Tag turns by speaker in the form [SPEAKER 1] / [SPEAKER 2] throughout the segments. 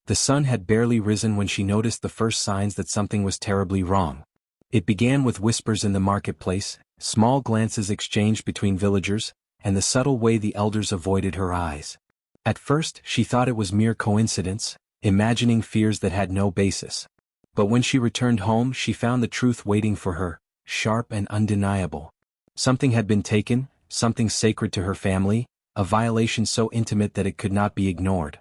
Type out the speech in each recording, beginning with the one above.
[SPEAKER 1] The sun had barely risen when she noticed the first signs that something was terribly wrong. It began with whispers in the marketplace, small glances exchanged between villagers, and the subtle way the elders avoided her eyes. At first, she thought it was mere coincidence, imagining fears that had no basis. But when she returned home, she found the truth waiting for her, sharp and undeniable. Something had been taken, something sacred to her family, a violation so intimate that it could not be ignored.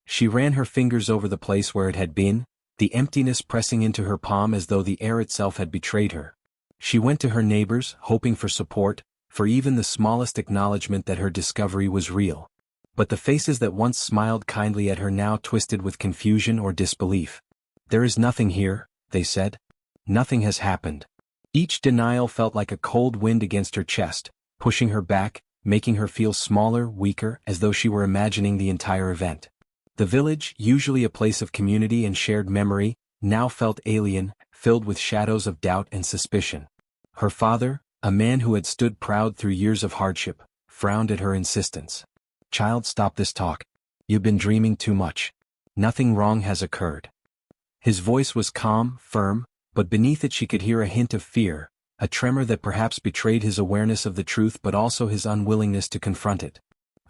[SPEAKER 1] She ran her fingers over the place where it had been, the emptiness pressing into her palm as though the air itself had betrayed her. She went to her neighbors, hoping for support, for even the smallest acknowledgement that her discovery was real. But the faces that once smiled kindly at her now twisted with confusion or disbelief. "There is nothing here," they said. "Nothing has happened." Each denial felt like a cold wind against her chest, pushing her back, making her feel smaller, weaker, as though she were imagining the entire event. The village, usually a place of community and shared memory, now felt alien, filled with shadows of doubt and suspicion. Her father, a man who had stood proud through years of hardship, frowned at her insistence. "Child, stop this talk. You've been dreaming too much. Nothing wrong has occurred." His voice was calm, firm, but beneath it she could hear a hint of fear, a tremor that perhaps betrayed his awareness of the truth but also his unwillingness to confront it.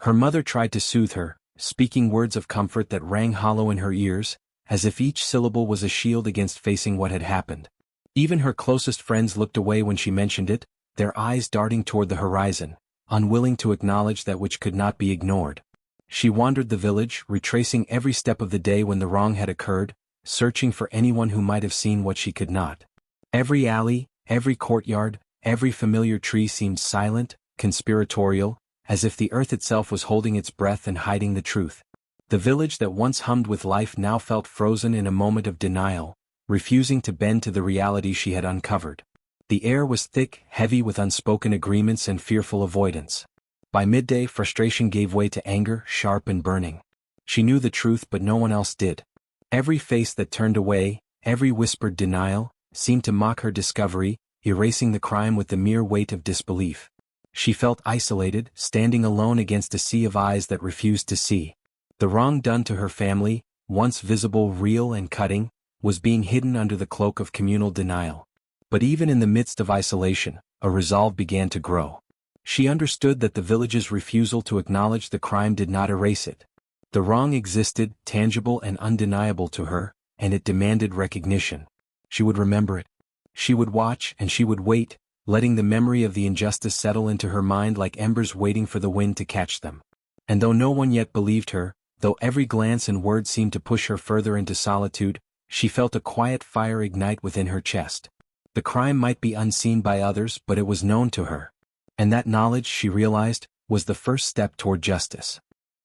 [SPEAKER 1] Her mother tried to soothe her, speaking words of comfort that rang hollow in her ears, as if each syllable was a shield against facing what had happened. Even her closest friends looked away when she mentioned it, their eyes darting toward the horizon, unwilling to acknowledge that which could not be ignored. She wandered the village, retracing every step of the day when the wrong had occurred, searching for anyone who might have seen what she could not. Every alley, every courtyard, every familiar tree seemed silent, conspiratorial, as if the earth itself was holding its breath and hiding the truth. The village that once hummed with life now felt frozen in a moment of denial, refusing to bend to the reality she had uncovered. The air was thick, heavy with unspoken agreements and fearful avoidance. By midday, frustration gave way to anger, sharp and burning. She knew the truth, but no one else did. Every face that turned away, every whispered denial, seemed to mock her discovery, erasing the crime with the mere weight of disbelief. She felt isolated, standing alone against a sea of eyes that refused to see. The wrong done to her family, once visible, real and cutting, was being hidden under the cloak of communal denial. But even in the midst of isolation, a resolve began to grow. She understood that the village's refusal to acknowledge the crime did not erase it. The wrong existed, tangible and undeniable to her, and it demanded recognition. She would remember it. She would watch and she would wait, letting the memory of the injustice settle into her mind like embers waiting for the wind to catch them. And though no one yet believed her, though every glance and word seemed to push her further into solitude, she felt a quiet fire ignite within her chest. The crime might be unseen by others, but it was known to her. And that knowledge, she realized, was the first step toward justice.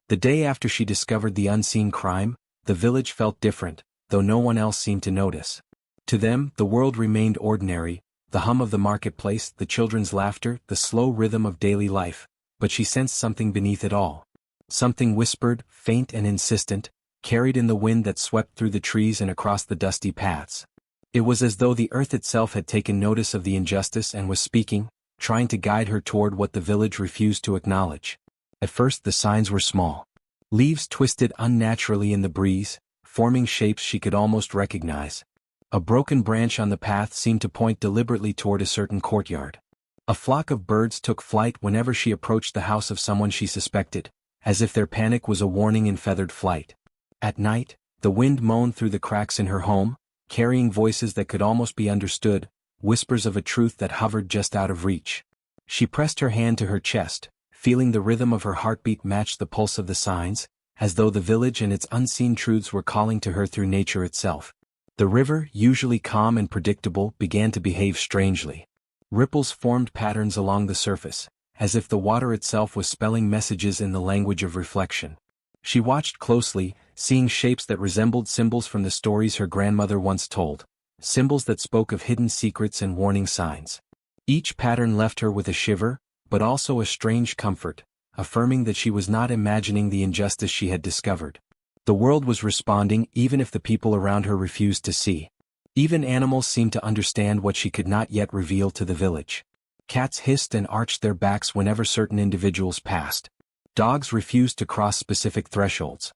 [SPEAKER 1] The day after she discovered the unseen crime, the village felt different, though no one else seemed to notice. To them, the world remained ordinary, the hum of the marketplace, the children's laughter, the slow rhythm of daily life, but she sensed something beneath it all. Something whispered, faint and insistent, carried in the wind that swept through the trees and across the dusty paths. It was as though the earth itself had taken notice of the injustice and was speaking, trying to guide her toward what the village refused to acknowledge. At first the signs were small. Leaves twisted unnaturally in the breeze, forming shapes she could almost recognize. A broken branch on the path seemed to point deliberately toward a certain courtyard. A flock of birds took flight whenever she approached the house of someone she suspected, as if their panic was a warning in feathered flight. At night, the wind moaned through the cracks in her home, carrying voices that could almost be understood, whispers of a truth that hovered just out of reach. She pressed her hand to her chest, feeling the rhythm of her heartbeat match the pulse of the signs, as though the village and its unseen truths were calling to her through nature itself. The river, usually calm and predictable, began to behave strangely. Ripples formed patterns along the surface, as if the water itself was spelling messages in the language of reflection. She watched closely, seeing shapes that resembled symbols from the stories her grandmother once told, symbols that spoke of hidden secrets and warning signs. Each pattern left her with a shiver, but also a strange comfort, affirming that she was not imagining the injustice she had discovered. The world was responding even if the people around her refused to see. Even animals seemed to understand what she could not yet reveal to the village. Cats hissed and arched their backs whenever certain individuals passed. Dogs refused to cross specific thresholds.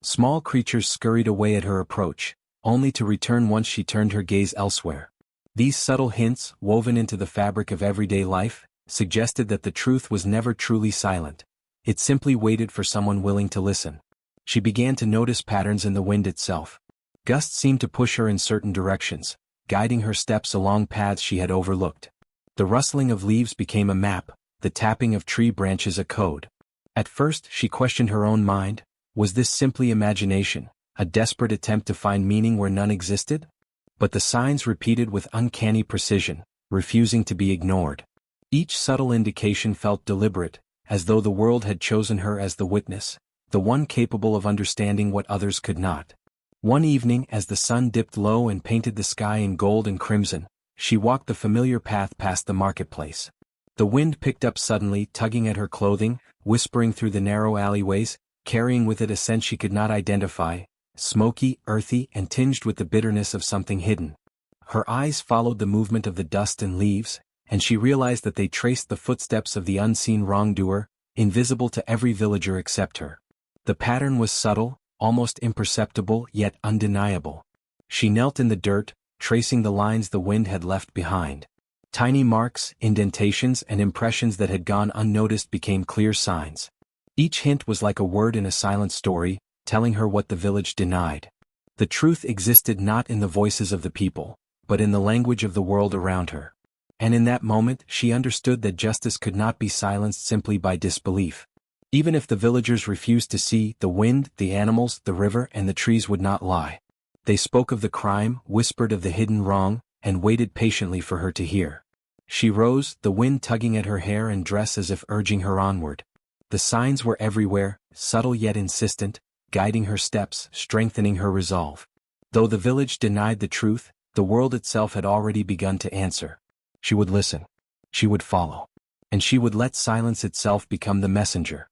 [SPEAKER 1] Small creatures scurried away at her approach, only to return once she turned her gaze elsewhere. These subtle hints, woven into the fabric of everyday life, suggested that the truth was never truly silent. It simply waited for someone willing to listen. She began to notice patterns in the wind itself. Gusts seemed to push her in certain directions, guiding her steps along paths she had overlooked. The rustling of leaves became a map, the tapping of tree branches a code. At first she questioned her own mind. Was this simply imagination, a desperate attempt to find meaning where none existed? But the signs repeated with uncanny precision, refusing to be ignored. Each subtle indication felt deliberate, as though the world had chosen her as the witness, the one capable of understanding what others could not. One evening, as the sun dipped low and painted the sky in gold and crimson, she walked the familiar path past the marketplace. The wind picked up suddenly, tugging at her clothing, whispering through the narrow alleyways, carrying with it a scent she could not identify, smoky, earthy, and tinged with the bitterness of something hidden. Her eyes followed the movement of the dust and leaves, and she realized that they traced the footsteps of the unseen wrongdoer, invisible to every villager except her. The pattern was subtle, almost imperceptible, yet undeniable. She knelt in the dirt, tracing the lines the wind had left behind. Tiny marks, indentations, and impressions that had gone unnoticed became clear signs. Each hint was like a word in a silent story, telling her what the village denied. The truth existed not in the voices of the people, but in the language of the world around her. And in that moment she understood that justice could not be silenced simply by disbelief. Even if the villagers refused to see, the wind, the animals, the river, and the trees would not lie. They spoke of the crime, whispered of the hidden wrong, and waited patiently for her to hear. She rose, the wind tugging at her hair and dress as if urging her onward. The signs were everywhere, subtle yet insistent, guiding her steps, strengthening her resolve. Though the village denied the truth, the world itself had already begun to answer. She would listen. She would follow. And she would let silence itself become the messenger.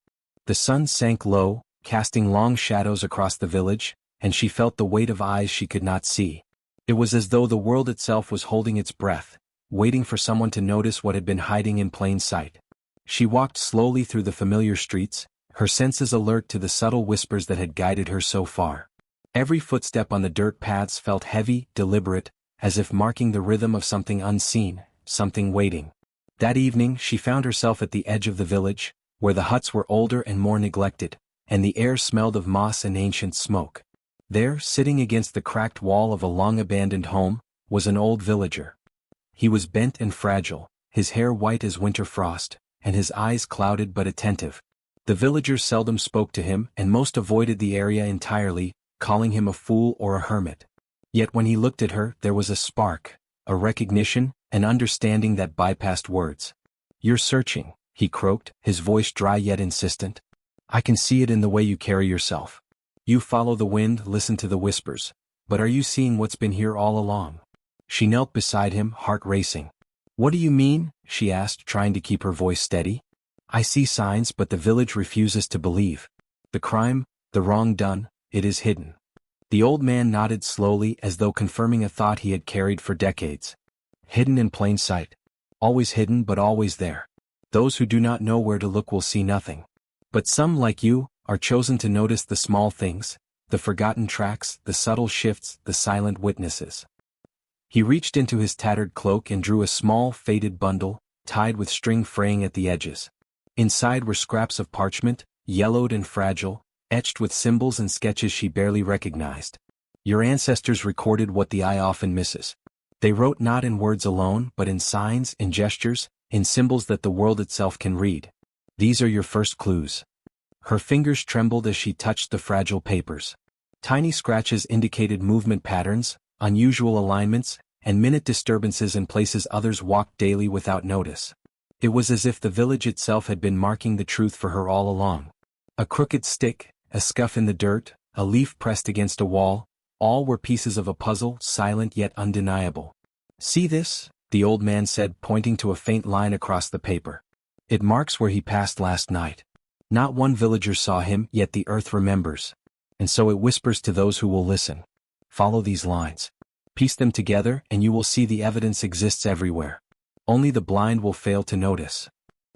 [SPEAKER 1] The sun sank low, casting long shadows across the village, and she felt the weight of eyes she could not see. It was as though the world itself was holding its breath, waiting for someone to notice what had been hiding in plain sight. She walked slowly through the familiar streets, her senses alert to the subtle whispers that had guided her so far. Every footstep on the dirt paths felt heavy, deliberate, as if marking the rhythm of something unseen, something waiting. That evening she found herself at the edge of the village, where the huts were older and more neglected, and the air smelled of moss and ancient smoke. There, sitting against the cracked wall of a long-abandoned home, was an old villager. He was bent and fragile, his hair white as winter frost, and his eyes clouded but attentive. The villagers seldom spoke to him and most avoided the area entirely, calling him a fool or a hermit. Yet when he looked at her there was a spark, a recognition, an understanding that bypassed words. "You're searching," he croaked, his voice dry yet insistent. "I can see it in the way you carry yourself. You follow the wind, listen to the whispers. But are you seeing what's been here all along?" She knelt beside him, heart racing. "What do you mean?" she asked, trying to keep her voice steady. "I see signs, but the village refuses to believe. The crime, the wrong done, it is hidden." The old man nodded slowly as though confirming a thought he had carried for decades. "Hidden in plain sight. Always hidden but always there. Those who do not know where to look will see nothing. But some, like you, are chosen to notice the small things, the forgotten tracks, the subtle shifts, the silent witnesses." He reached into his tattered cloak and drew a small, faded bundle, tied with string fraying at the edges. Inside were scraps of parchment, yellowed and fragile, etched with symbols and sketches she barely recognized. "Your ancestors recorded what the eye often misses. They wrote not in words alone, but in signs, in gestures, in symbols that the world itself can read. These are your first clues." Her fingers trembled as she touched the fragile papers. Tiny scratches indicated movement patterns, unusual alignments, and minute disturbances in places others walked daily without notice. It was as if the village itself had been marking the truth for her all along. A crooked stick, a scuff in the dirt, a leaf pressed against a wall, all were pieces of a puzzle, silent yet undeniable. "See this?" the old man said, pointing to a faint line across the paper. "It marks where he passed last night. Not one villager saw him, yet the earth remembers. And so it whispers to those who will listen. Follow these lines. Piece them together and you will see the evidence exists everywhere. Only the blind will fail to notice."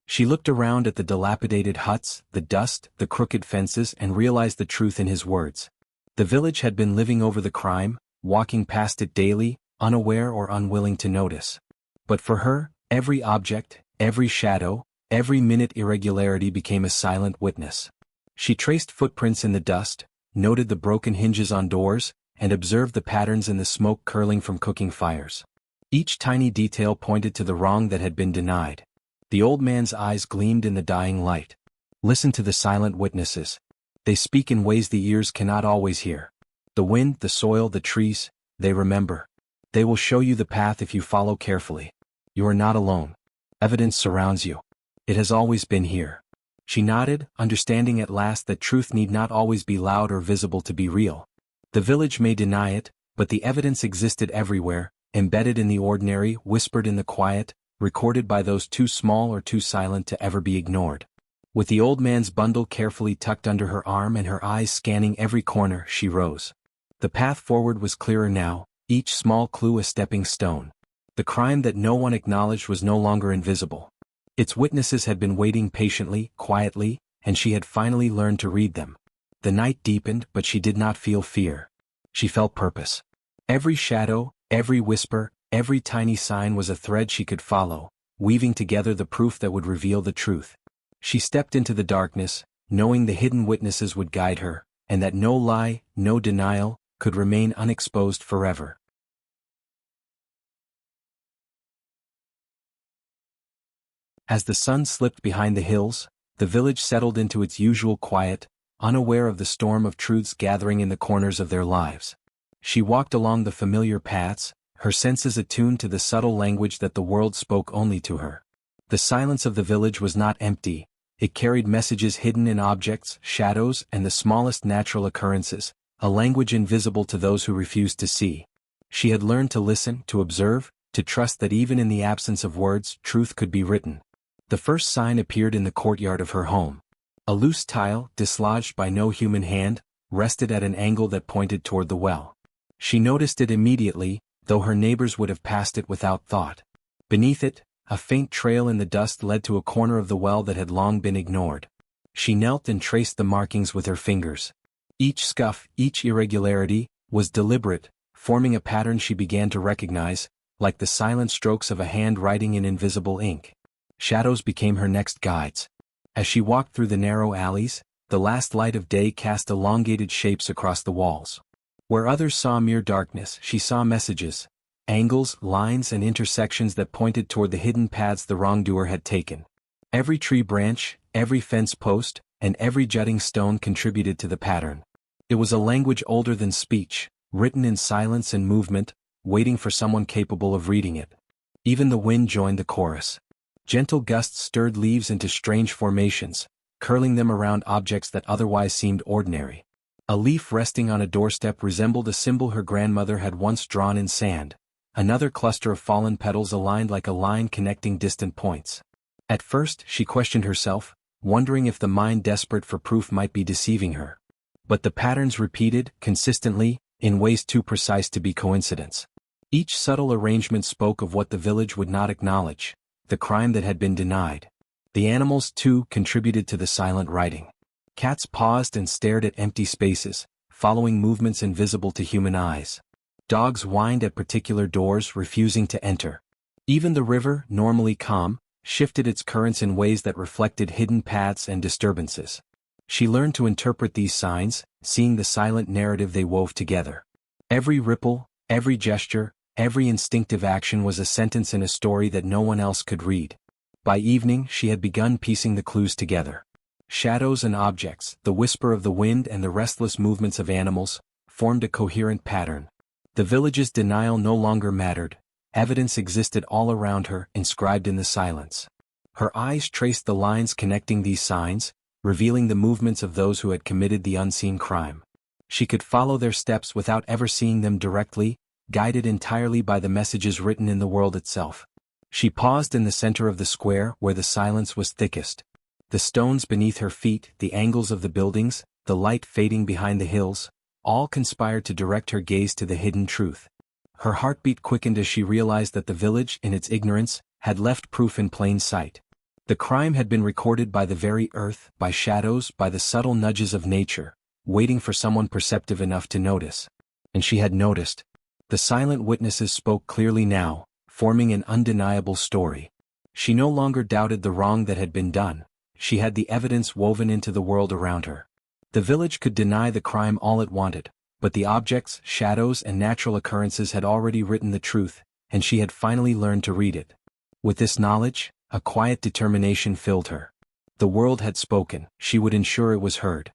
[SPEAKER 1] She looked around at the dilapidated huts, the dust, the crooked fences, and realized the truth in his words. The village had been living over the crime, walking past it daily, unaware or unwilling to notice. But for her, every object, every shadow, every minute irregularity became a silent witness. She traced footprints in the dust, noted the broken hinges on doors, and observed the patterns in the smoke curling from cooking fires. Each tiny detail pointed to the wrong that had been denied. The old man's eyes gleamed in the dying light. Listen to the silent witnesses. They speak in ways the ears cannot always hear. The wind, the soil, the trees, they remember. They will show you the path if you follow carefully. You are not alone. Evidence surrounds you. It has always been here. She nodded, understanding at last that truth need not always be loud or visible to be real. The village may deny it, but the evidence existed everywhere, embedded in the ordinary, whispered in the quiet, recorded by those too small or too silent to ever be ignored. With the old man's bundle carefully tucked under her arm and her eyes scanning every corner, she rose. The path forward was clearer now, each small clue a stepping stone. The crime that no one acknowledged was no longer invisible. Its witnesses had been waiting patiently, quietly, and she had finally learned to read them. The night deepened, but she did not feel fear. She felt purpose. Every shadow, every whisper, every tiny sign was a thread she could follow, weaving together the proof that would reveal the truth. She stepped into the darkness, knowing the hidden witnesses would guide her, and that no lie, no denial, could remain unexposed forever. As the sun slipped behind the hills, the village settled into its usual quiet, unaware of the storm of truths gathering in the corners of their lives. She walked along the familiar paths, her senses attuned to the subtle language that the world spoke only to her. The silence of the village was not empty, it carried messages hidden in objects, shadows, and the smallest natural occurrences, a language invisible to those who refused to see. She had learned to listen, to observe, to trust that even in the absence of words, truth could be written. The first sign appeared in the courtyard of her home. A loose tile, dislodged by no human hand, rested at an angle that pointed toward the well. She noticed it immediately, though her neighbors would have passed it without thought. Beneath it, a faint trail in the dust led to a corner of the well that had long been ignored. She knelt and traced the markings with her fingers. Each scuff, each irregularity, was deliberate, forming a pattern she began to recognize, like the silent strokes of a hand writing in invisible ink. Shadows became her next guides. As she walked through the narrow alleys, the last light of day cast elongated shapes across the walls. Where others saw mere darkness, she saw messages, angles, lines, and intersections that pointed toward the hidden paths the wrongdoer had taken. Every tree branch, every fence post, and every jutting stone contributed to the pattern. It was a language older than speech, written in silence and movement, waiting for someone capable of reading it. Even the wind joined the chorus. Gentle gusts stirred leaves into strange formations, curling them around objects that otherwise seemed ordinary. A leaf resting on a doorstep resembled a symbol her grandmother had once drawn in sand. Another cluster of fallen petals aligned like a line connecting distant points. At first, she questioned herself, wondering if the mind desperate for proof might be deceiving her. But the patterns repeated, consistently, in ways too precise to be coincidence. Each subtle arrangement spoke of what the village would not acknowledge, the crime that had been denied. The animals, too, contributed to the silent writing. Cats paused and stared at empty spaces, following movements invisible to human eyes. Dogs whined at particular doors, refusing to enter. Even the river, normally calm, shifted its currents in ways that reflected hidden paths and disturbances. She learned to interpret these signs, seeing the silent narrative they wove together. Every ripple, every gesture, every instinctive action was a sentence in a story that no one else could read. By evening, she had begun piecing the clues together. Shadows and objects, the whisper of the wind and the restless movements of animals, formed a coherent pattern. The village's denial no longer mattered. Evidence existed all around her, inscribed in the silence. Her eyes traced the lines connecting these signs, revealing the movements of those who had committed the unseen crime. She could follow their steps without ever seeing them directly, guided entirely by the messages written in the world itself. She paused in the center of the square where the silence was thickest. The stones beneath her feet, the angles of the buildings, the light fading behind the hills, all conspired to direct her gaze to the hidden truth. Her heartbeat quickened as she realized that the village, in its ignorance, had left proof in plain sight. The crime had been recorded by the very earth, by shadows, by the subtle nudges of nature, waiting for someone perceptive enough to notice. And she had noticed. The silent witnesses spoke clearly now, forming an undeniable story. She no longer doubted the wrong that had been done. She had the evidence woven into the world around her. The village could deny the crime all it wanted, but the objects, shadows, and natural occurrences had already written the truth, and she had finally learned to read it. With this knowledge, a quiet determination filled her. The world had spoken, she would ensure it was heard.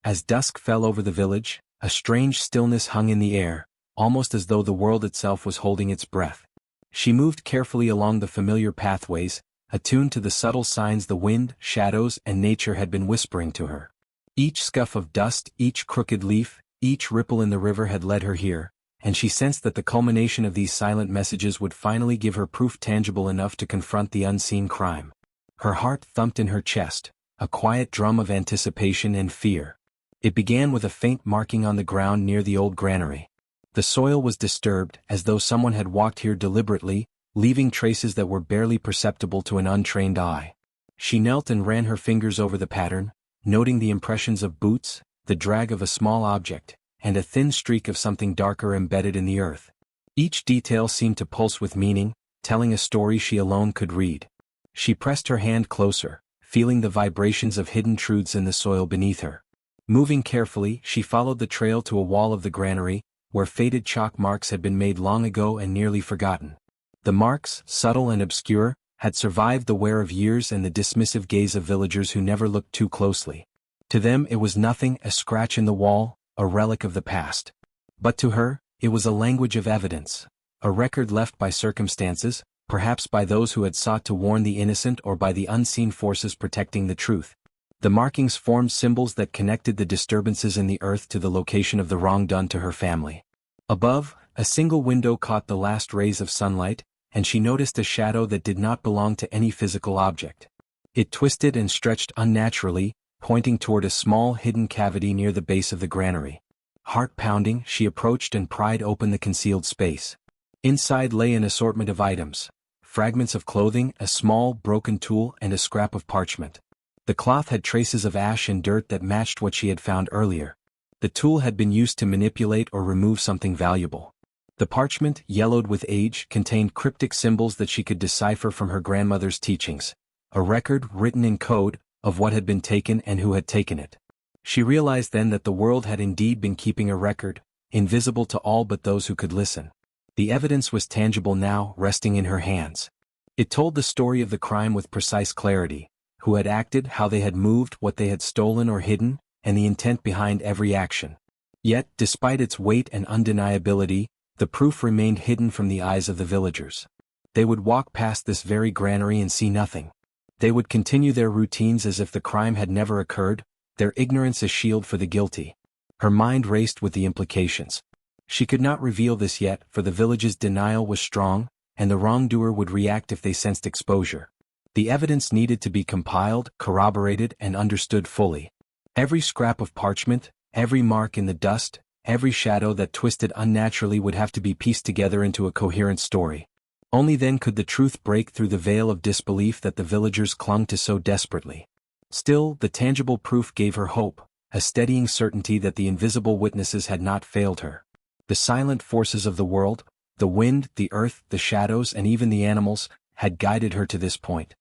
[SPEAKER 1] As dusk fell over the village, a strange stillness hung in the air, almost as though the world itself was holding its breath. She moved carefully along the familiar pathways, attuned to the subtle signs the wind, shadows, and nature had been whispering to her. Each scuff of dust, each crooked leaf, each ripple in the river had led her here, and she sensed that the culmination of these silent messages would finally give her proof tangible enough to confront the unseen crime. Her heart thumped in her chest, a quiet drum of anticipation and fear. It began with a faint marking on the ground near the old granary. The soil was disturbed, as though someone had walked here deliberately, leaving traces that were barely perceptible to an untrained eye. She knelt and ran her fingers over the pattern, noting the impressions of boots, the drag of a small object, and a thin streak of something darker embedded in the earth. Each detail seemed to pulse with meaning, telling a story she alone could read. She pressed her hand closer, feeling the vibrations of hidden truths in the soil beneath her. Moving carefully, she followed the trail to a wall of the granary, where faded chalk marks had been made long ago and nearly forgotten. The marks, subtle and obscure, had survived the wear of years and the dismissive gaze of villagers who never looked too closely. To them it was nothing, a scratch in the wall, a relic of the past. But to her, it was a language of evidence, a record left by circumstances, perhaps by those who had sought to warn the innocent or by the unseen forces protecting the truth. The markings formed symbols that connected the disturbances in the earth to the location of the wrong done to her family. Above, a single window caught the last rays of sunlight, and she noticed a shadow that did not belong to any physical object. It twisted and stretched unnaturally, pointing toward a small hidden cavity near the base of the granary. Heart-pounding, she approached and pried open the concealed space. Inside lay an assortment of items: fragments of clothing, a small, broken tool, and a scrap of parchment. The cloth had traces of ash and dirt that matched what she had found earlier. The tool had been used to manipulate or remove something valuable. The parchment, yellowed with age, contained cryptic symbols that she could decipher from her grandmother's teachings, a record, written in code, of what had been taken and who had taken it. She realized then that the world had indeed been keeping a record, invisible to all but those who could listen. The evidence was tangible now, resting in her hands. It told the story of the crime with precise clarity: who had acted, how they had moved, what they had stolen or hidden, and the intent behind every action. Yet, despite its weight and undeniability, the proof remained hidden from the eyes of the villagers. They would walk past this very granary and see nothing. They would continue their routines as if the crime had never occurred, their ignorance a shield for the guilty. Her mind raced with the implications. She could not reveal this yet, for the village's denial was strong, and the wrongdoer would react if they sensed exposure. The evidence needed to be compiled, corroborated, and understood fully. Every scrap of parchment, every mark in the dust, every shadow that twisted unnaturally would have to be pieced together into a coherent story. Only then could the truth break through the veil of disbelief that the villagers clung to so desperately. Still, the tangible proof gave her hope, a steadying certainty that the invisible witnesses had not failed her. The silent forces of the world, the wind, the earth, the shadows, and even the animals, had guided her to this point.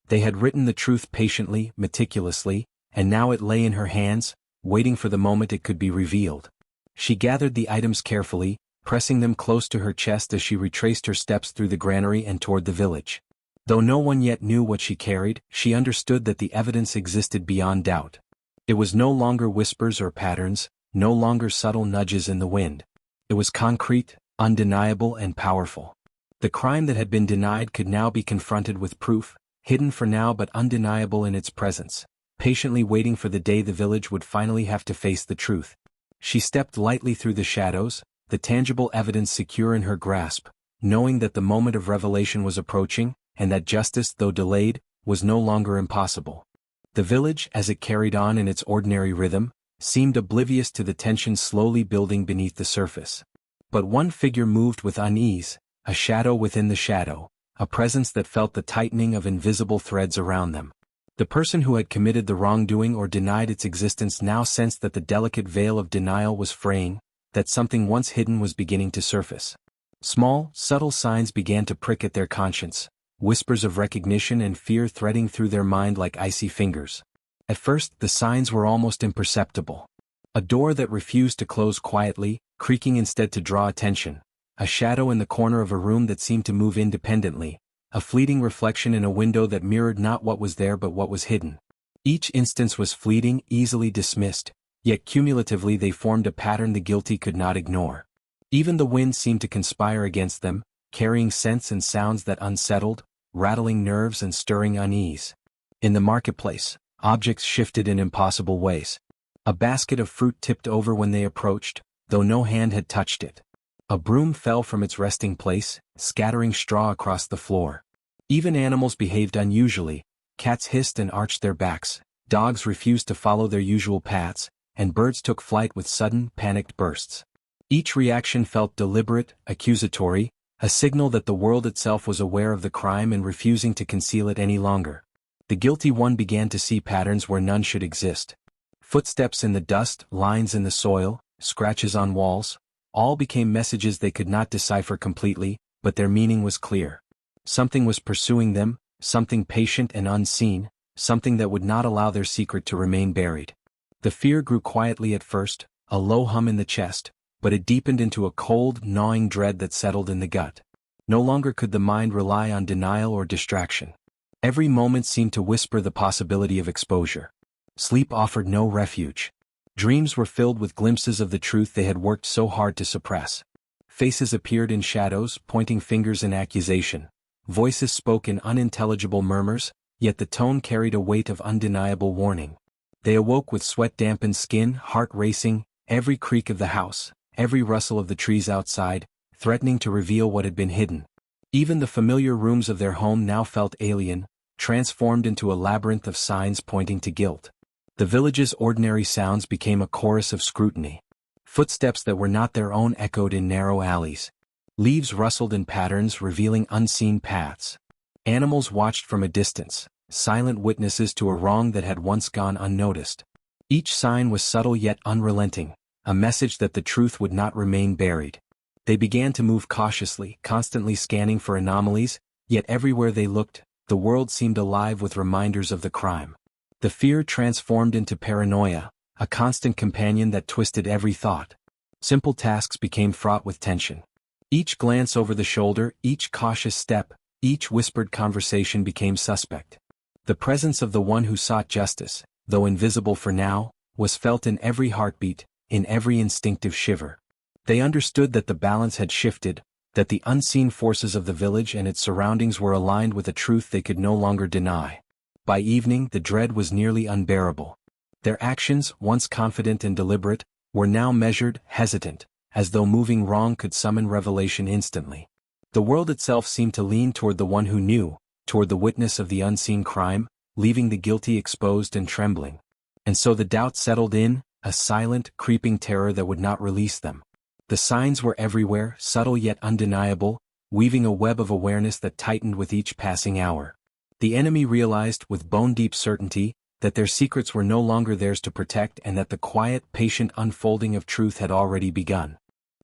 [SPEAKER 1] They had written the truth patiently, meticulously, and now it lay in her hands, waiting for the moment it could be revealed. She gathered the items carefully, pressing them close to her chest as she retraced her steps through the granary and toward the village. Though no one yet knew what she carried, she understood that the evidence existed beyond doubt. It was no longer whispers or patterns, no longer subtle nudges in the wind. It was concrete, undeniable, and powerful. The crime that had been denied could now be confronted with proof, hidden for now but undeniable in its presence, patiently waiting for the day the village would finally have to face the truth. She stepped lightly through the shadows, the tangible evidence secure in her grasp, knowing that the moment of revelation was approaching, and that justice, though delayed, was no longer impossible. The village, as it carried on in its ordinary rhythm, seemed oblivious to the tension slowly building beneath the surface. But one figure moved with unease, a shadow within the shadow, a presence that felt the tightening of invisible threads around them. The person who had committed the wrongdoing or denied its existence now sensed that the delicate veil of denial was fraying, that something once hidden was beginning to surface. Small, subtle signs began to prick at their conscience, whispers of recognition and fear threading through their mind like icy fingers. At first, the signs were almost imperceptible. A door that refused to close quietly, creaking instead to draw attention. A shadow in the corner of a room that seemed to move independently. A fleeting reflection in a window that mirrored not what was there but what was hidden. Each instance was fleeting, easily dismissed, yet cumulatively they formed a pattern the guilty could not ignore. Even the wind seemed to conspire against them, carrying scents and sounds that unsettled, rattling nerves and stirring unease. In the marketplace, objects shifted in impossible ways. A basket of fruit tipped over when they approached, though no hand had touched it. A broom fell from its resting place, scattering straw across the floor. Even animals behaved unusually. Cats hissed and arched their backs, dogs refused to follow their usual paths, and birds took flight with sudden, panicked bursts. Each reaction felt deliberate, accusatory, a signal that the world itself was aware of the crime and refusing to conceal it any longer. The guilty one began to see patterns where none should exist. Footsteps in the dust, lines in the soil, scratches on walls, all became messages they could not decipher completely, but their meaning was clear. Something was pursuing them, something patient and unseen, something that would not allow their secret to remain buried. The fear grew quietly at first, a low hum in the chest, but it deepened into a cold, gnawing dread that settled in the gut. No longer could the mind rely on denial or distraction. Every moment seemed to whisper the possibility of exposure. Sleep offered no refuge. Dreams were filled with glimpses of the truth they had worked so hard to suppress. Faces appeared in shadows, pointing fingers in accusation. Voices spoke in unintelligible murmurs, yet the tone carried a weight of undeniable warning. They awoke with sweat-dampened skin, heart racing, every creak of the house, every rustle of the trees outside, threatening to reveal what had been hidden. Even the familiar rooms of their home now felt alien, transformed into a labyrinth of signs pointing to guilt. The village's ordinary sounds became a chorus of scrutiny. Footsteps that were not their own echoed in narrow alleys. Leaves rustled in patterns revealing unseen paths. Animals watched from a distance, silent witnesses to a wrong that had once gone unnoticed. Each sign was subtle yet unrelenting, a message that the truth would not remain buried. They began to move cautiously, constantly scanning for anomalies, yet everywhere they looked, the world seemed alive with reminders of the crime. The fear transformed into paranoia, a constant companion that twisted every thought. Simple tasks became fraught with tension. Each glance over the shoulder, each cautious step, each whispered conversation became suspect. The presence of the one who sought justice, though invisible for now, was felt in every heartbeat, in every instinctive shiver. They understood that the balance had shifted, that the unseen forces of the village and its surroundings were aligned with a truth they could no longer deny. By evening the dread was nearly unbearable. Their actions, once confident and deliberate, were now measured, hesitant, as though moving wrong could summon revelation instantly. The world itself seemed to lean toward the one who knew, toward the witness of the unseen crime, leaving the guilty exposed and trembling. And so the doubt settled in, a silent, creeping terror that would not release them. The signs were everywhere, subtle yet undeniable, weaving a web of awareness that tightened with each passing hour. The enemy realized, with bone-deep certainty, that their secrets were no longer theirs to protect and that the quiet, patient unfolding of truth had already begun.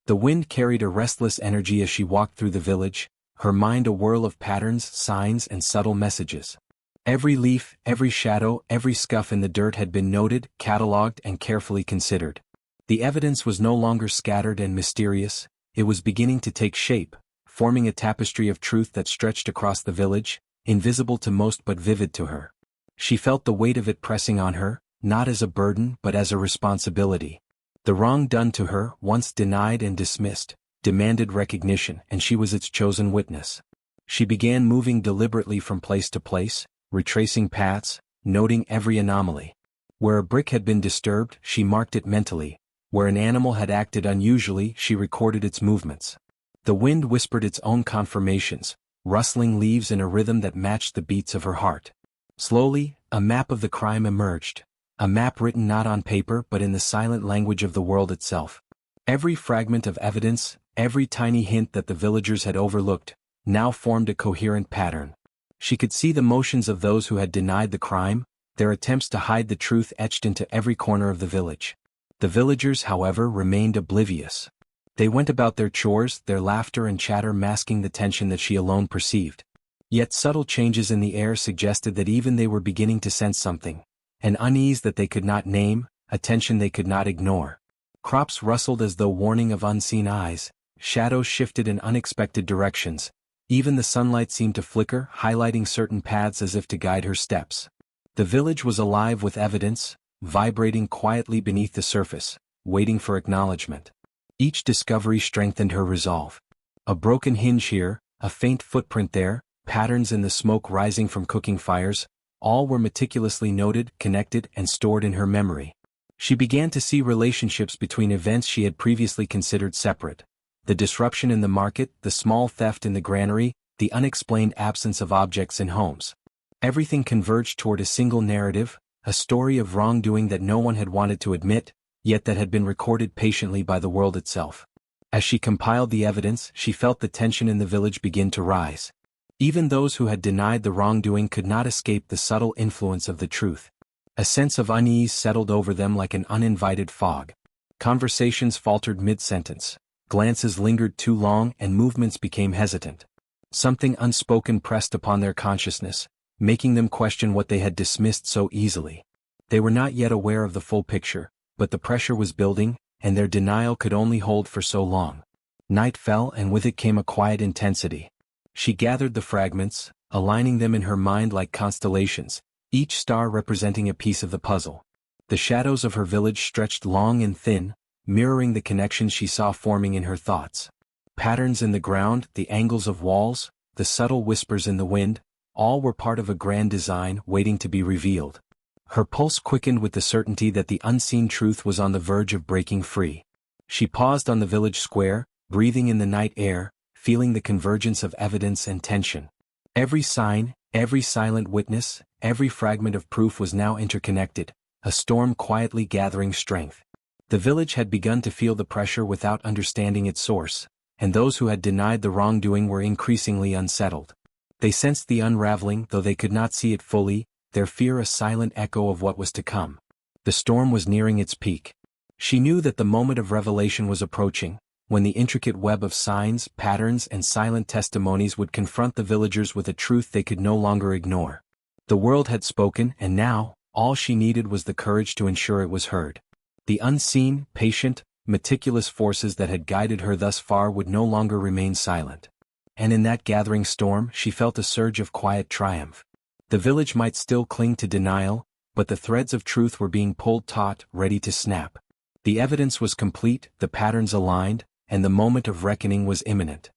[SPEAKER 1] The wind carried a restless energy as she walked through the village, her mind a whirl of patterns, signs, and subtle messages. Every leaf, every shadow, every scuff in the dirt had been noted, catalogued, and carefully considered. The evidence was no longer scattered and mysterious, it was beginning to take shape, forming a tapestry of truth that stretched across the village, invisible to most but vivid to her. She felt the weight of it pressing on her, not as a burden but as a responsibility. The wrong done to her, once denied and dismissed, demanded recognition, and she was its chosen witness. She began moving deliberately from place to place, retracing paths, noting every anomaly. Where a brick had been disturbed, she marked it mentally. Where an animal had acted unusually, she recorded its movements. The wind whispered its own confirmations, rustling leaves in a rhythm that matched the beats of her heart. Slowly, a map of the crime emerged. A map written not on paper but in the silent language of the world itself. Every fragment of evidence, every tiny hint that the villagers had overlooked, now formed a coherent pattern. She could see the motions of those who had denied the crime, their attempts to hide the truth etched into every corner of the village. The villagers, however, remained oblivious. They went about their chores, their laughter and chatter masking the tension that she alone perceived. Yet subtle changes in the air suggested that even they were beginning to sense something, an unease that they could not name, a tension they could not ignore. Crops rustled as though warning of unseen eyes, shadows shifted in unexpected directions, even the sunlight seemed to flicker, highlighting certain paths as if to guide her steps. The village was alive with evidence, vibrating quietly beneath the surface, waiting for acknowledgement. Each discovery strengthened her resolve. A broken hinge here, a faint footprint there, patterns in the smoke rising from cooking fires, all were meticulously noted, connected, and stored in her memory. She began to see relationships between events she had previously considered separate. The disruption in the market, the small theft in the granary, the unexplained absence of objects in homes. Everything converged toward a single narrative, a story of wrongdoing that no one had wanted to admit, yet that had been recorded patiently by the world itself. As she compiled the evidence, she felt the tension in the village begin to rise. Even those who had denied the wrongdoing could not escape the subtle influence of the truth. A sense of unease settled over them like an uninvited fog. Conversations faltered mid-sentence. Glances lingered too long and movements became hesitant. Something unspoken pressed upon their consciousness, making them question what they had dismissed so easily. They were not yet aware of the full picture, but the pressure was building, and their denial could only hold for so long. Night fell and with it came a quiet intensity. She gathered the fragments, aligning them in her mind like constellations, each star representing a piece of the puzzle. The shadows of her village stretched long and thin, mirroring the connections she saw forming in her thoughts. Patterns in the ground, the angles of walls, the subtle whispers in the wind, all were part of a grand design waiting to be revealed. Her pulse quickened with the certainty that the unseen truth was on the verge of breaking free. She paused on the village square, breathing in the night air, feeling the convergence of evidence and tension. Every sign, every silent witness, every fragment of proof was now interconnected, a storm quietly gathering strength. The village had begun to feel the pressure without understanding its source, and those who had denied the wrongdoing were increasingly unsettled. They sensed the unraveling, though they could not see it fully, their fear a silent echo of what was to come. The storm was nearing its peak. She knew that the moment of revelation was approaching, when the intricate web of signs, patterns, and silent testimonies would confront the villagers with a truth they could no longer ignore. The world had spoken, and now, all she needed was the courage to ensure it was heard. The unseen, patient, meticulous forces that had guided her thus far would no longer remain silent. And in that gathering storm, she felt a surge of quiet triumph. The village might still cling to denial, but the threads of truth were being pulled taut, ready to snap. The evidence was complete, the patterns aligned, and the moment of reckoning was imminent.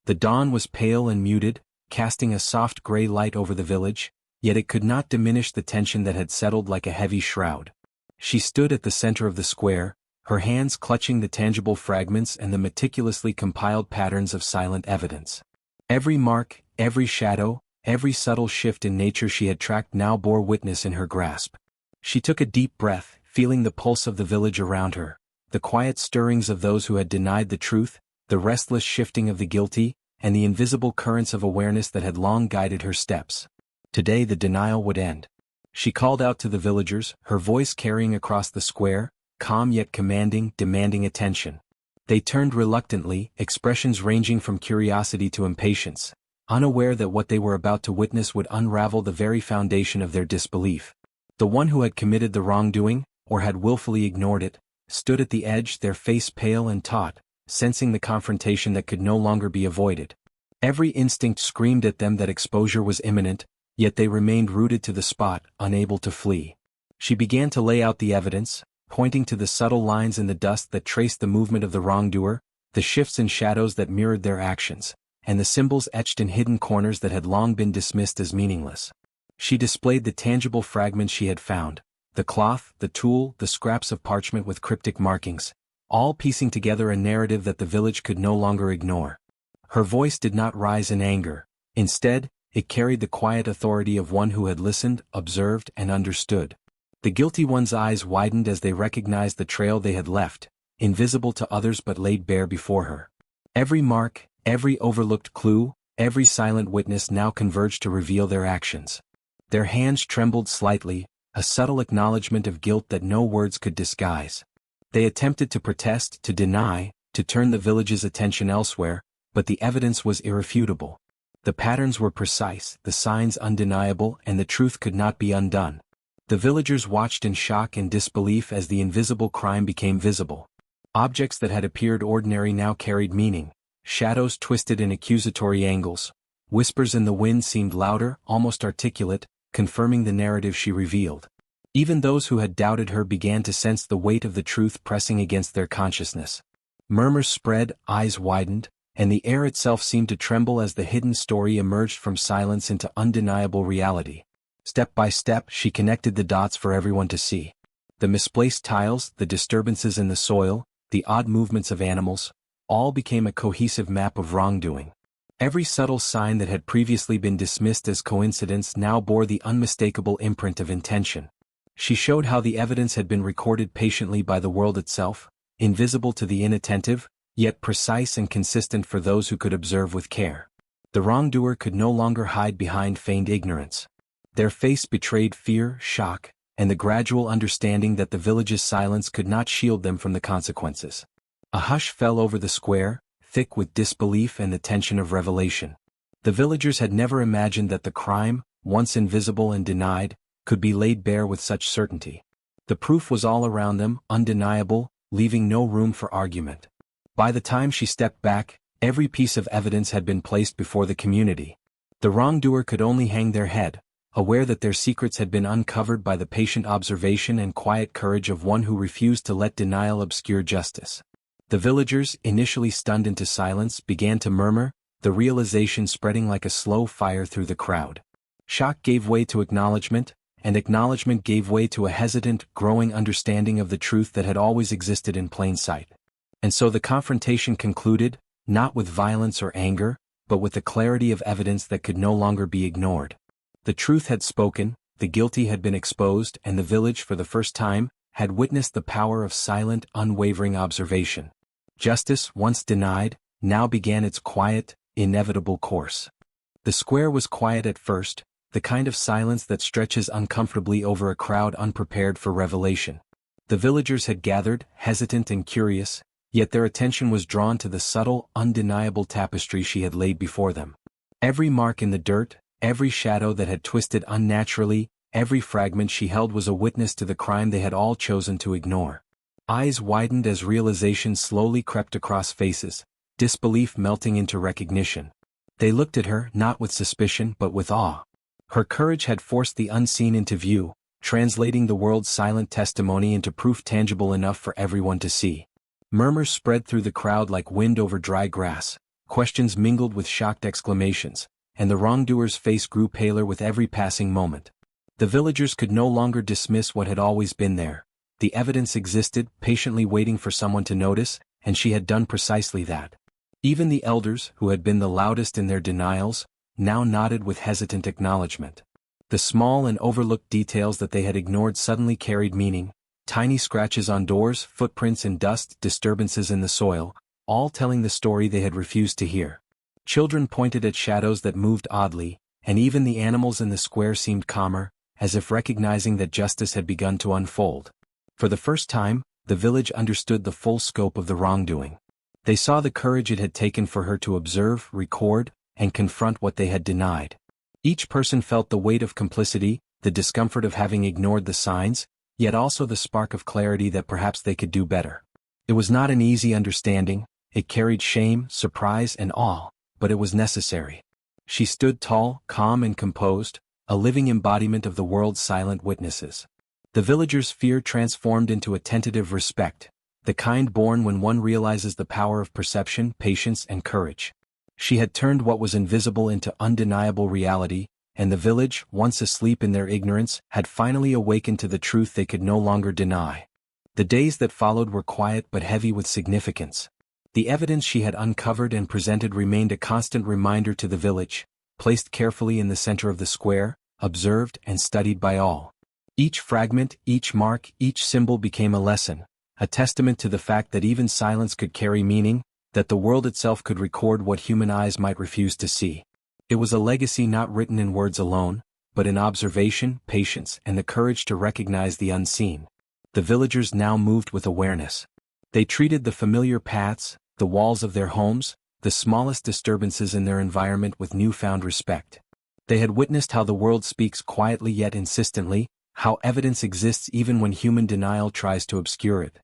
[SPEAKER 1] The dawn was pale and muted, casting a soft gray light over the village, yet it could not diminish the tension that had settled like a heavy shroud. She stood at the center of the square, her hands clutching the tangible fragments and the meticulously compiled patterns of silent evidence. Every mark, every shadow, every subtle shift in nature she had tracked now bore witness in her grasp. She took a deep breath, feeling the pulse of the village around her, the quiet stirrings of those who had denied the truth, the restless shifting of the guilty, and the invisible currents of awareness that had long guided her steps. Today the denial would end. She called out to the villagers, her voice carrying across the square, calm yet commanding, demanding attention. They turned reluctantly, expressions ranging from curiosity to impatience, unaware that what they were about to witness would unravel the very foundation of their disbelief. The one who had committed the wrongdoing, or had willfully ignored it, stood at the edge, their face pale and taut, sensing the confrontation that could no longer be avoided. Every instinct screamed at them that exposure was imminent, yet they remained rooted to the spot, unable to flee. She began to lay out the evidence, pointing to the subtle lines in the dust that traced the movement of the wrongdoer, the shifts in shadows that mirrored their actions, and the symbols etched in hidden corners that had long been dismissed as meaningless. She displayed the tangible fragments she had found, the cloth, the tool, the scraps of parchment with cryptic markings, all piecing together a narrative that the village could no longer ignore. Her voice did not rise in anger. Instead, it carried the quiet authority of one who had listened, observed, and understood. The guilty one's eyes widened as they recognized the trail they had left, invisible to others but laid bare before her. Every mark, every overlooked clue, Every silent witness now converged to reveal their actions. Their hands trembled slightly, a subtle acknowledgement of guilt that no words could disguise. They attempted to protest, to deny, to turn the village's attention elsewhere, but the evidence was irrefutable. The patterns were precise, the signs undeniable, and the truth could not be undone. The villagers watched in shock and disbelief as the invisible crime became visible. Objects that had appeared ordinary now carried meaning. Shadows twisted in accusatory angles. Whispers in the wind seemed louder, almost articulate, confirming the narrative she revealed. Even those who had doubted her began to sense the weight of the truth pressing against their consciousness. Murmurs spread, eyes widened, and the air itself seemed to tremble as the hidden story emerged from silence into undeniable reality. Step by step, she connected the dots for everyone to see. The misplaced tiles, the disturbances in the soil, the odd movements of animals, all became a cohesive map of wrongdoing. Every subtle sign that had previously been dismissed as coincidence now bore the unmistakable imprint of intention. She showed how the evidence had been recorded patiently by the world itself, invisible to the inattentive, yet precise and consistent for those who could observe with care. The wrongdoer could no longer hide behind feigned ignorance. Their face betrayed fear, shock, and the gradual understanding that the village's silence could not shield them from the consequences. A hush fell over the square, thick with disbelief and the tension of revelation. The villagers had never imagined that the crime, once invisible and denied, could be laid bare with such certainty. The proof was all around them, undeniable, leaving no room for argument. By the time she stepped back, every piece of evidence had been placed before the community. The wrongdoer could only hang their head, aware that their secrets had been uncovered by the patient observation and quiet courage of one who refused to let denial obscure justice. The villagers, initially stunned into silence, began to murmur, the realization spreading like a slow fire through the crowd. Shock gave way to acknowledgement, and acknowledgement gave way to a hesitant, growing understanding of the truth that had always existed in plain sight. And so the confrontation concluded, not with violence or anger, but with the clarity of evidence that could no longer be ignored. The truth had spoken, the guilty had been exposed, and the village, for the first time, had witnessed the power of silent, unwavering observation. Justice, once denied, now began its quiet, inevitable course. The square was quiet at first, the kind of silence that stretches uncomfortably over a crowd unprepared for revelation. The villagers had gathered, hesitant and curious, yet their attention was drawn to the subtle, undeniable tapestry she had laid before them. Every mark in the dirt, every shadow that had twisted unnaturally, every fragment she held was a witness to the crime they had all chosen to ignore. Eyes widened as realization slowly crept across faces, disbelief melting into recognition. They looked at her, not with suspicion but with awe. Her courage had forced the unseen into view, translating the world's silent testimony into proof tangible enough for everyone to see. Murmurs spread through the crowd like wind over dry grass, questions mingled with shocked exclamations, and the wrongdoer's face grew paler with every passing moment. The villagers could no longer dismiss what had always been there. The evidence existed, patiently waiting for someone to notice, and she had done precisely that. Even the elders, who had been the loudest in their denials, now nodded with hesitant acknowledgement. The small and overlooked details that they had ignored suddenly carried meaning. Tiny scratches on doors, footprints in dust, disturbances in the soil, all telling the story they had refused to hear. Children pointed at shadows that moved oddly, and even the animals in the square seemed calmer, as if recognizing that justice had begun to unfold. For the first time, the village understood the full scope of the wrongdoing. They saw the courage it had taken for her to observe, record, and confront what they had denied. Each person felt the weight of complicity, the discomfort of having ignored the signs, yet also the spark of clarity that perhaps they could do better. It was not an easy understanding, it carried shame, surprise, and awe, but it was necessary. She stood tall, calm and composed, a living embodiment of the world's silent witnesses. The villagers' fear transformed into a tentative respect, the kind born when one realizes the power of perception, patience, and courage. She had turned what was invisible into undeniable reality, and the village, once asleep in their ignorance, had finally awakened to the truth they could no longer deny. The days that followed were quiet but heavy with significance. The evidence she had uncovered and presented remained a constant reminder to the village, placed carefully in the center of the square, observed and studied by all. Each fragment, each mark, each symbol became a lesson, a testament to the fact that even silence could carry meaning, that the world itself could record what human eyes might refuse to see. It was a legacy not written in words alone, but in observation, patience, and the courage to recognize the unseen. The villagers now moved with awareness. They treated the familiar paths, the walls of their homes, the smallest disturbances in their environment with newfound respect. They had witnessed how the world speaks quietly yet insistently, how evidence exists even when human denial tries to obscure it.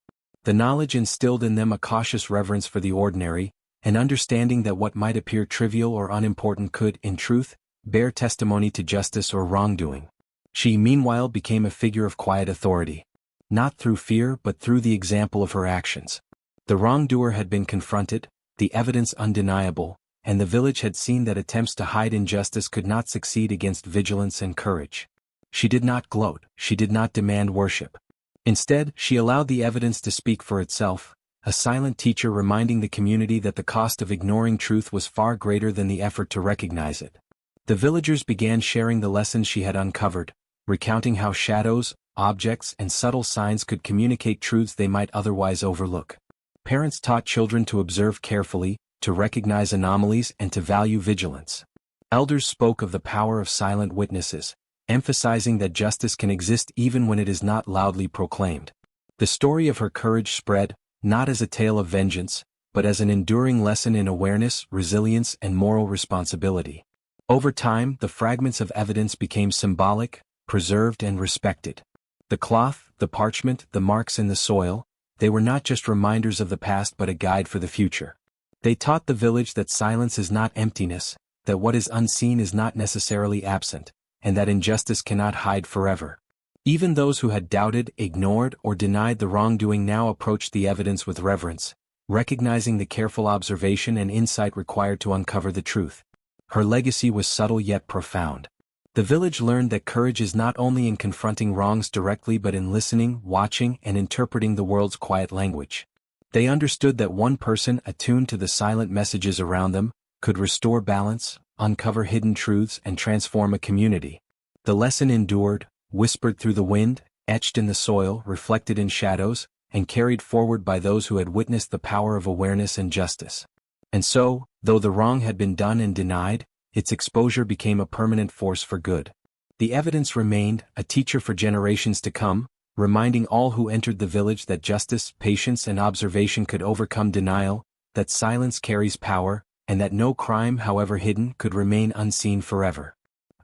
[SPEAKER 1] The knowledge instilled in them a cautious reverence for the ordinary, an understanding that what might appear trivial or unimportant could, in truth, bear testimony to justice or wrongdoing. She meanwhile became a figure of quiet authority. Not through fear but through the example of her actions. The wrongdoer had been confronted, the evidence undeniable, and the village had seen that attempts to hide injustice could not succeed against vigilance and courage. She did not gloat, she did not demand worship. Instead, she allowed the evidence to speak for itself, a silent teacher reminding the community that the cost of ignoring truth was far greater than the effort to recognize it. The villagers began sharing the lessons she had uncovered, recounting how shadows, objects, and subtle signs could communicate truths they might otherwise overlook. Parents taught children to observe carefully, to recognize anomalies, and to value vigilance. Elders spoke of the power of silent witnesses, emphasizing that justice can exist even when it is not loudly proclaimed. The story of her courage spread, not as a tale of vengeance, but as an enduring lesson in awareness, resilience, and moral responsibility. Over time, the fragments of evidence became symbolic, preserved, and respected. The cloth, the parchment, the marks in the soil, they were not just reminders of the past but a guide for the future. They taught the village that silence is not emptiness, that what is unseen is not necessarily absent, and that injustice cannot hide forever. Even those who had doubted, ignored, or denied the wrongdoing now approached the evidence with reverence, recognizing the careful observation and insight required to uncover the truth. Her legacy was subtle yet profound. The village learned that courage is not only in confronting wrongs directly but in listening, watching, and interpreting the world's quiet language. They understood that one person attuned to the silent messages around them could restore balance, uncover hidden truths, and transform a community. The lesson endured, whispered through the wind, etched in the soil, reflected in shadows, and carried forward by those who had witnessed the power of awareness and justice. And so, though the wrong had been done and denied, its exposure became a permanent force for good. The evidence remained, a teacher for generations to come, reminding all who entered the village that justice, patience, and observation could overcome denial, that silence carries power, and that no crime, however hidden, could remain unseen forever.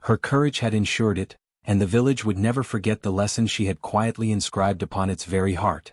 [SPEAKER 1] Her courage had ensured it, and the village would never forget the lesson she had quietly inscribed upon its very heart.